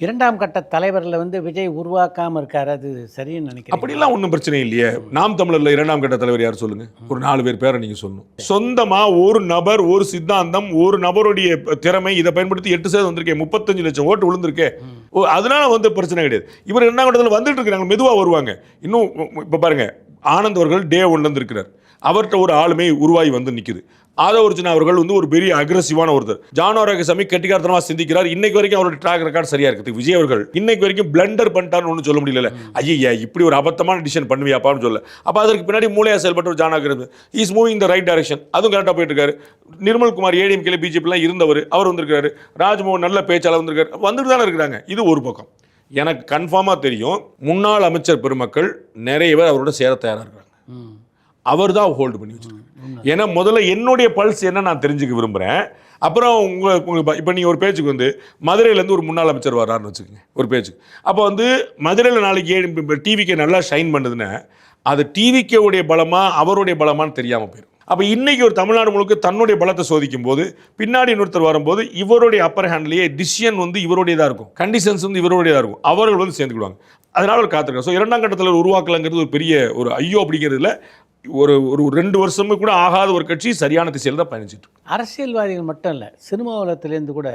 இரண்டாம் கட்ட தலைவரில் வந்து விஜய் உருவாக்காமல் இருக்காரு, அது சரின்னு நினைக்கிறேன். அப்படிலாம் ஒன்றும் பிரச்சனை இல்லையே. நாம் தமிழர்ல இரண்டாம் கட்ட தலைவர் யார் சொல்லுங்க, ஒரு 4 பேர் பேரை நீங்க சொல்லணும். சொந்தமா ஒரு நபர், ஒரு சித்தாந்தம், ஒரு நபருடைய திறமை, இதை பயன்படுத்தி 8% வந்திருக்கேன், 35 லட்சம் ஓட்டு விழுந்திருக்கேன். அதனால வந்து பிரச்சனை கிடையாது. இவர் இரண்டாம் கட்டத்தில் வந்துட்டு இருக்கிறாங்க, மெதுவா வருவாங்க. இன்னும் இப்ப பாருங்க, ஆனந்த் அவர்கள் டே 1ல இருந்து இருக்கிறார். அவர்கிட்ட ஒரு ஆளுமை உருவாகி வந்து நிக்குது. ஆதவர்ஜுனா அவர்கள் வந்து ஒரு பெரிய அக்ரெசிவான ஒருத்தர். ஜான் ஆரோக்கியசாமி கெட்டிக்காரத்தனமா சிந்திக்கிறார். இன்னைக்கு வரைக்கும் அவரோட ட்ராக் ரெக்கார்ட் சரியா இருக்குது. விஜய் அவர்கள் இன்னைக்கு வரைக்கும் பிளண்டர் பண்ணிட்டார்னு ஒன்றும் சொல்ல முடியல. ஐயா இப்படி ஒரு அபத்தமான டிசிஷன் பண்ணுவியாப்பான்னு சொல்ல. அப்போ அதற்கு பின்னாடி மூளையா செயல்பட்ட ஜான் ஆகிறது is moving the right direction. அதுவும் கரெக்டாக போயிட்டு இருக்காரு. நிர்மல்குமார் ஏடிஎம்கே பிஜேபிலாம் இருந்தவர், அவர் வந்திருக்காரு. ராஜ்மோகன் நல்ல பேச்சாளர் வந்திருக்காரு. வந்துட்டு தானே இருக்கிறாங்க. இது ஒரு பக்கம். எனக்கு கன்ஃபார்மாக தெரியும், முன்னாள் அமைச்சர் பெருமக்கள் நிறைய பேர் அவரோட சேர தயாராக இருக்காங்க. அவர் தான் ஹோல்டு பண்ணி வச்சிருக்காரு. ஏன்னா முதல்ல என்னுடைய பல்ஸ் என்ன நான் தெரிஞ்சுக்க விரும்புகிறேன். அப்புறம் உங்களுக்கு இப்போ நீங்கள் ஒரு பேச்சுக்கு வந்து மதுரையிலேருந்து ஒரு முன்னாள் அமைச்சர் வர்றாருன்னு வச்சுக்கோங்க, ஒரு பேச்சுக்கு. அப்போ வந்து மதுரையில் நாளைக்கு டிவிக்கே நல்லா ஷைன் பண்ணுதுன்னா அது டிவிக்கே உடைய பலமா அவருடைய பலமான்னு தெரியாமல் போயிடும். அப்போ இன்னைக்கு ஒரு தமிழ்நாடு முழுக்க தன்னுடைய பலத்தை சோதிக்கும் போது பின்னாடி இன்னொருத்தர் வரும்போது இவருடைய அப்பர் ஹேண்ட்லேயே டிசிஷன் வந்து இவருடையதாக இருக்கும், கண்டிஷன்ஸ் வந்து இவருடையதாக இருக்கும். அவர்கள் வந்து சேர்ந்துக்கிடுவாங்க. அதனால அவர் காத்திருக்காங்க. ஸோ இரண்டாம் கட்டத்தில் உருவாக்கலங்கிறது ஒரு பெரிய ஒரு ஐயோ அப்படிங்கிறதுல ஒரு 2 வருஷமும் கூட ஆகாத ஒரு கட்சி சரியான திசையில் தான் பயணிச்சுட்டு. அரசியல்வாதிகள் மட்டும் இல்லை, சினிமா உலகத்துலேருந்து கூட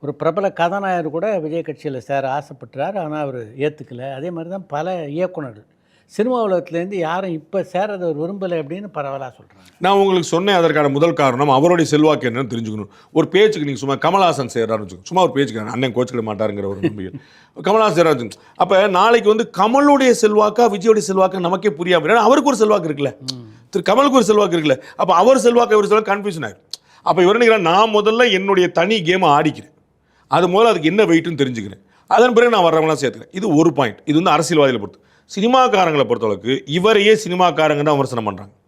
ஒரு பிரபல கதாநாயகர் கூட விஜய் கட்சியில் சேர ஆசைப்பட்டுறாரு. ஆனால் அவர் ஏற்றுக்கல. அதே மாதிரி தான் பல இயக்குனர்கள் சினிமா உலகத்துலேருந்து யாரும் இப்போ சேரதை ஒரு விரும்பலை அப்படின்னு பரவலாக சொல்கிறாங்க. நான் உங்களுக்கு சொன்னேன், அதற்கான முதல் காரணம் அவருடைய செல்வாக்கு என்னன்னு தெரிஞ்சுக்கணும். ஒரு பேச்சுக்கு நீங்கள் சும்மா கமல்ஹாசன் சேரான்னு வச்சுக்கோங்க, சும்மா ஒரு பேச்சுக்கு அண்ணன் கோச்சிக்கிட மாட்டாருங்கிற ஒரு நம்பிக்கை கமல்ஹாசன் சேராது. அப்போ நாளைக்கு வந்து கமலுடைய செல்வாக்கா விஜயோடைய செல்வாக்கா நமக்கே புரியாமல், ஏன்னா அவருக்கு ஒரு செல்வாக்கு இருக்குல்ல, திரு கமலுக்கு ஒரு செல்வாக்கு இருக்குல்ல. அப்போ அவர் செல்வாக்கு இவர் செல்வாக்கு கன்ஃபியூஷன் ஆகிடும். அப்போ இவர் நினைக்கிறேன், நான் முதல்ல என்னுடைய தனி கேமை ஆடிக்கிறேன், அது முதல்ல அதுக்கு என்ன வெயிட்டுன்னு தெரிஞ்சுக்கிறேன், அதன் பிறகு நான் வர்றவங்களாம் சேர்த்துக்கிறேன். இது ஒரு பாயிண்ட். இது வந்து அரசியல்வாதிகளை பொறுத்து. சினிமாக்காரங்களை பொறுத்தளவுக்கு இவரையே சினிமாக்காரங்க தான் விமர்சனம் பண்ணுறாங்க.